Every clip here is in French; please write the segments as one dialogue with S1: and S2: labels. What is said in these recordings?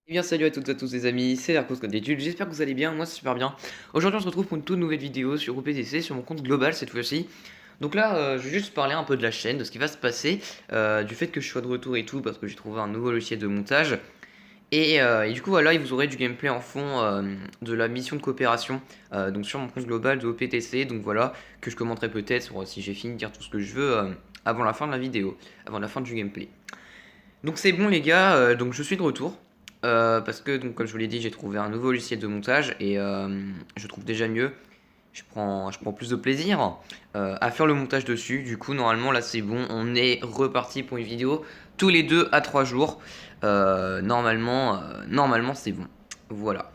S1: Eh bien salut à toutes et à tous les amis, c'est Darkos comme d'habitude, j'espère que vous allez bien, moi c'est super bien. Aujourd'hui on se retrouve pour une toute nouvelle vidéo sur OPTC, sur mon compte global cette fois-ci. Donc là je vais juste parler un peu de la chaîne, de ce qui va se passer, du fait que je sois de retour et tout, parce que j'ai trouvé un nouveau logiciel de montage. Et du coup voilà, vous aurez du gameplay en fond de la mission de coopération, donc sur mon compte global de OPTC, donc voilà, que je commenterai peut-être si j'ai fini de dire tout ce que je veux avant la fin de la vidéo, avant la fin du gameplay. Donc c'est bon les gars, donc je suis de retour. Parce que donc, comme je vous l'ai dit, j'ai trouvé un nouveau logiciel de montage et je trouve déjà mieux. Je prends plus de plaisir à faire le montage dessus. Du coup, normalement, là c'est bon, on est reparti pour une vidéo tous les 2 à 3 jours. Normalement c'est bon. Voilà.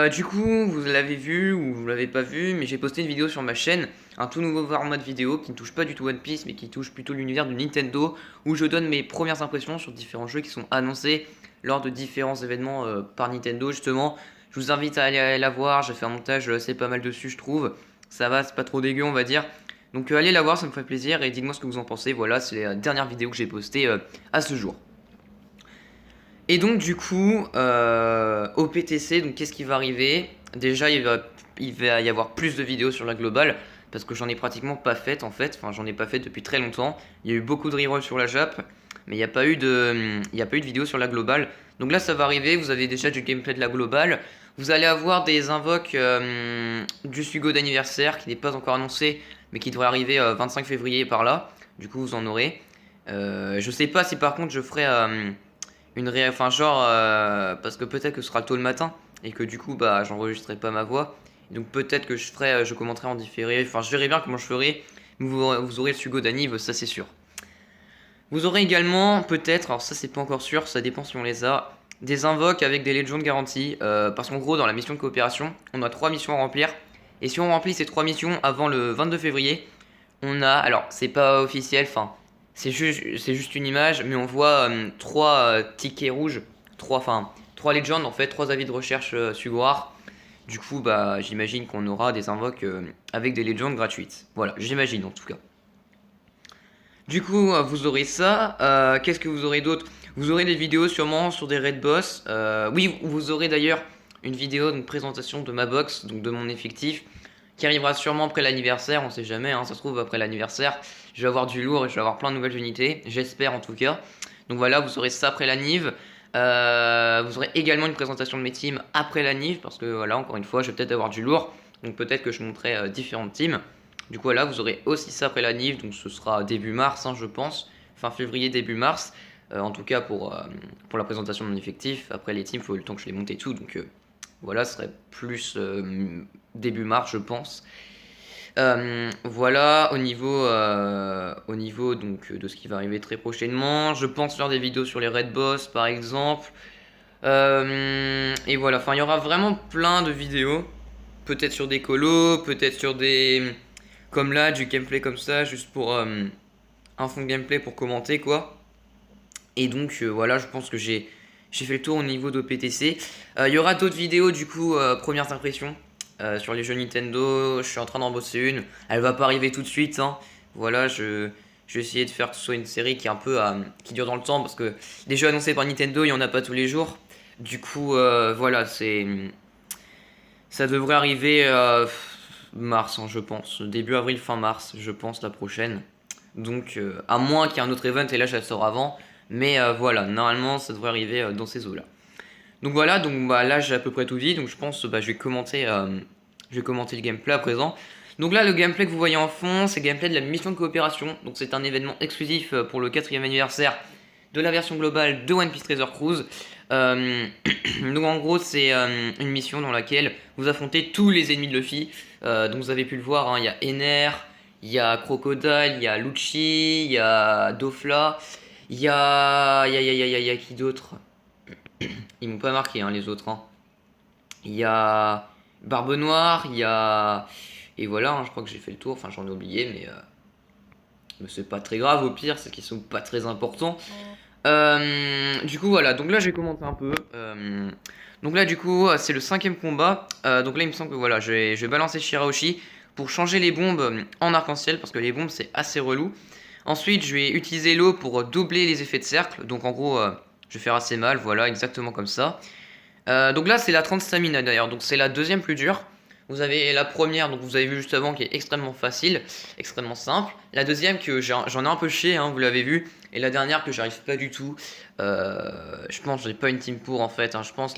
S1: Du coup, vous l'avez vu ou vous l'avez pas vu, mais j'ai posté une vidéo sur ma chaîne, un tout nouveau format de vidéo qui ne touche pas du tout One Piece, mais qui touche plutôt l'univers de Nintendo, où je donne mes premières impressions sur différents jeux qui sont annoncés lors de différents événements par Nintendo, justement. Je vous invite à aller la voir, j'ai fait un montage assez pas mal dessus, je trouve. Ça va, c'est pas trop dégueu, on va dire. Donc allez la voir, ça me ferait plaisir, et dites-moi ce que vous en pensez. Voilà, c'est la dernière vidéo que j'ai postée à ce jour. Et donc du coup, au PTC, donc qu'est-ce qui va arriver? Déjà, il va y avoir plus de vidéos sur la globale, parce que j'en ai pratiquement pas fait en fait, enfin j'en ai pas fait depuis très longtemps. Il y a eu beaucoup de rerolls sur la Jap, mais il n'y a pas eu de vidéo sur la globale. Donc là, ça va arriver, vous avez déjà du gameplay de la globale. Vous allez avoir des invoques du Sugo d'anniversaire, qui n'est pas encore annoncé, mais qui devrait arriver 25 février par là. Du coup, vous en aurez. Je sais pas si par contre je ferai enfin genre parce que peut-être que ce sera tôt le matin et que du coup bah j'enregistrerai pas ma voix. Et donc peut-être que je commenterai en différé. Enfin je verrai bien comment je ferai. Vous aurez le Sugo d'Aniv, ça c'est sûr. Vous aurez également peut-être, alors ça c'est pas encore sûr, ça dépend si on les a, des invoques avec des Legends garanties. Parce qu'en gros dans la mission de coopération, on a 3 missions à remplir. Et si on remplit ces 3 missions avant le 22 février, on a, alors c'est pas officiel, enfin c'est juste une image, mais on voit 3 tickets rouges, 3 Legends en fait, 3 avis de recherche Sugorar. Du coup bah j'imagine qu'on aura des invoques avec des Legends gratuites. Voilà, j'imagine en tout cas. Du coup vous aurez ça. Qu'est-ce que vous aurez d'autre? Vous aurez des vidéos sûrement sur des raid boss. Oui, vous aurez d'ailleurs une vidéo, donc présentation de ma box, donc de mon effectif, qui arrivera sûrement après l'anniversaire, on sait jamais, hein, ça se trouve après l'anniversaire, je vais avoir du lourd et je vais avoir plein de nouvelles unités, j'espère en tout cas. Donc voilà, vous aurez ça après l'anniv. Vous aurez également une présentation de mes teams après l'anniv, parce que voilà, encore une fois, je vais peut-être avoir du lourd, donc peut-être que je montrerai différentes teams. Du coup voilà, vous aurez aussi ça après l'anniv, donc ce sera début mars, hein, je pense, fin février, début mars. En tout cas pour la présentation de mon effectif. Après les teams, il faut le temps que je les monte et tout, donc voilà, ce serait plus début mars, je pense. Voilà, au niveau donc, de ce qui va arriver très prochainement. Je pense faire des vidéos sur les raid boss, par exemple. Et voilà, enfin, il y aura vraiment plein de vidéos. Peut-être sur des colos, peut-être sur des... Comme là, du gameplay comme ça, juste pour un fond de gameplay pour commenter, quoi. Et donc, voilà, je pense que j'ai fait le tour au niveau d'OPTC. Il y aura d'autres vidéos, du coup, premières impressions sur les jeux Nintendo. Je suis en train d'en bosser une. Elle va pas arriver tout de suite, hein. Voilà, je vais essayer de faire que ce soit une série qui est un peu qui dure dans le temps parce que les jeux annoncés par Nintendo, il y en a pas tous les jours. Du coup, voilà, ça devrait arriver mars, hein, je pense, début avril, fin mars, je pense la prochaine. Donc, à moins qu'il y ait un autre event et là, je la sors avant. Mais voilà, normalement, ça devrait arriver dans ces eaux-là. Donc voilà, donc bah, là j'ai à peu près tout dit, donc je pense bah, je vais commenter le gameplay à présent. Donc là le gameplay que vous voyez en fond, c'est le gameplay de la mission de coopération. Donc c'est un événement exclusif pour le 4ème anniversaire de la version globale de One Piece Treasure Cruise. Euh, donc en gros c'est une mission dans laquelle vous affrontez tous les ennemis de Luffy. Donc vous avez pu le voir, hein, il y a Ener, il y a Crocodile, il y a Lucci, il y a Dofla, il y a qui d'autre? Ils m'ont pas marqué, hein, les autres, hein. Il y a Barbe Noire, il y a... Et voilà, hein, je crois que j'ai fait le tour. Enfin, j'en ai oublié, mais c'est pas très grave. Au pire, c'est qu'ils sont pas très importants. Du coup, voilà. Donc là, j'ai commenté un peu. Donc là, du coup, c'est le 5ème combat. Donc là, il me semble que voilà, je vais balancer Shirahoshi pour changer les bombes en arc-en-ciel parce que les bombes, c'est assez relou. Ensuite, je vais utiliser l'eau pour doubler les effets de cercle. Donc en gros, Je vais faire assez mal, voilà, exactement comme ça. Donc là, c'est la 30 stamina d'ailleurs, donc c'est la deuxième plus dure. Vous avez la première, donc vous avez vu juste avant, qui est extrêmement facile, extrêmement simple. La deuxième, que j'en ai un peu chié, hein, vous l'avez vu. Et la dernière, que j'arrive pas du tout. Je pense que j'ai pas une team pour, en fait. Hein. Je pense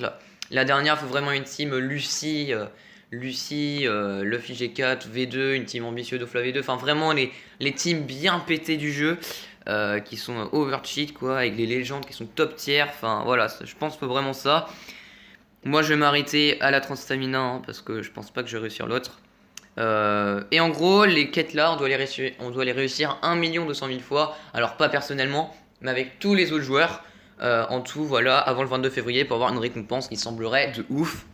S1: la dernière, faut vraiment une team Lucie, Luffy G4, V2, une team ambitieuse de V2. Enfin, vraiment les teams bien pétées du jeu. Qui sont overcheat, quoi, avec les légendes qui sont top tier. Enfin, voilà, je pense que faut vraiment ça. Moi, je vais m'arrêter à la 30 stamina, hein, parce que je pense pas que je vais réussir l'autre. Et en gros, les quêtes là, on doit les réussir 1 200 000 fois. Alors, pas personnellement, mais avec tous les autres joueurs. En tout, voilà, avant le 22 février pour avoir une récompense qui semblerait de ouf.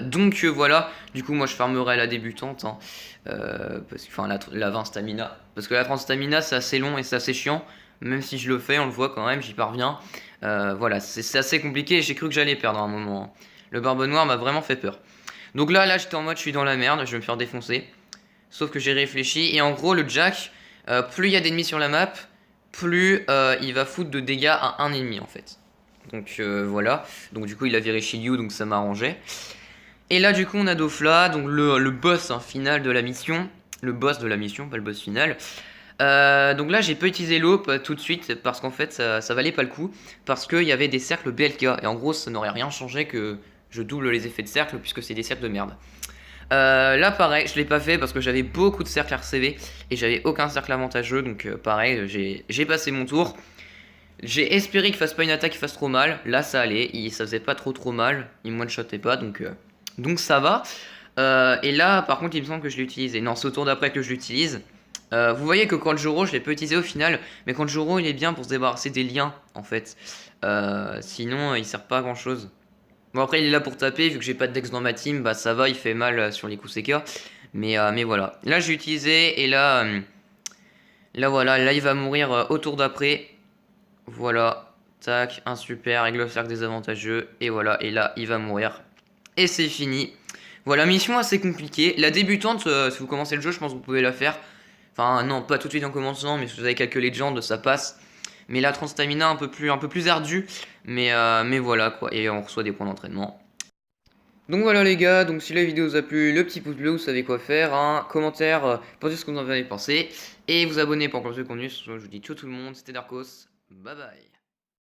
S1: Donc voilà, du coup, moi je farmerai la débutante, hein, enfin la 20 stamina. Parce que la 30 stamina, c'est assez long et c'est assez chiant. Même si je le fais, on le voit quand même, j'y parviens. Voilà, c'est assez compliqué et j'ai cru que j'allais perdre à un moment. Hein. Le barbe noire m'a vraiment fait peur. Donc là j'étais en mode je suis dans la merde, je vais me faire défoncer. Sauf que j'ai réfléchi et en gros le Jack, plus il y a d'ennemis sur la map, plus il va foutre de dégâts à un ennemi en fait. Donc voilà, donc du coup il a viré Shiryu donc ça m'arrangeait. Et là du coup on a Dofla, donc le boss hein, final de la mission. Le boss de la mission, pas le boss final. Donc là j'ai pas utilisé l'aupe tout de suite parce qu'en fait ça valait pas le coup. Parce qu'il y avait des cercles BLK et en gros ça n'aurait rien changé que je double les effets de cercle puisque c'est des cercles de merde. Là pareil je l'ai pas fait parce que j'avais beaucoup de cercles RCV et j'avais aucun cercle avantageux donc pareil j'ai passé mon tour. J'ai espéré qu'il fasse pas une attaque qui fasse trop mal. Là ça allait, ça faisait pas trop mal, il me one-shotait pas donc ça va. Et là par contre il me semble que je l'ai utilisé. Non c'est au tour d'après que je l'utilise. Vous voyez que Kanjuro je l'ai pas utilisé au final. Mais Kanjuro il est bien pour se débarrasser des liens en fait. Sinon il sert pas à grand chose. Bon après il est là pour taper. Vu que j'ai pas de Dex dans ma team, bah ça va, il fait mal sur les coups CK. Mais voilà. Là j'ai utilisé et là voilà, là il va mourir au tour d'après. Voilà. Tac, un super avec le cercle désavantageux. Et voilà, et là il va mourir. Et c'est fini. Voilà, mission assez compliquée. La débutante, si vous commencez le jeu, je pense que vous pouvez la faire. Enfin, non, pas tout de suite en commençant, mais si vous avez quelques légendes, ça passe. Mais la 30 stamina, un peu plus ardue. Mais voilà, quoi. Et on reçoit des points d'entraînement. Donc voilà les gars, donc si la vidéo vous a plu, le petit pouce bleu, vous savez quoi faire, hein, commentaire, pour dire ce que vous en avez pensé, et vous abonner pour encore plus de contenu, je vous dis ciao tout le monde, c'était Darkos, bye bye.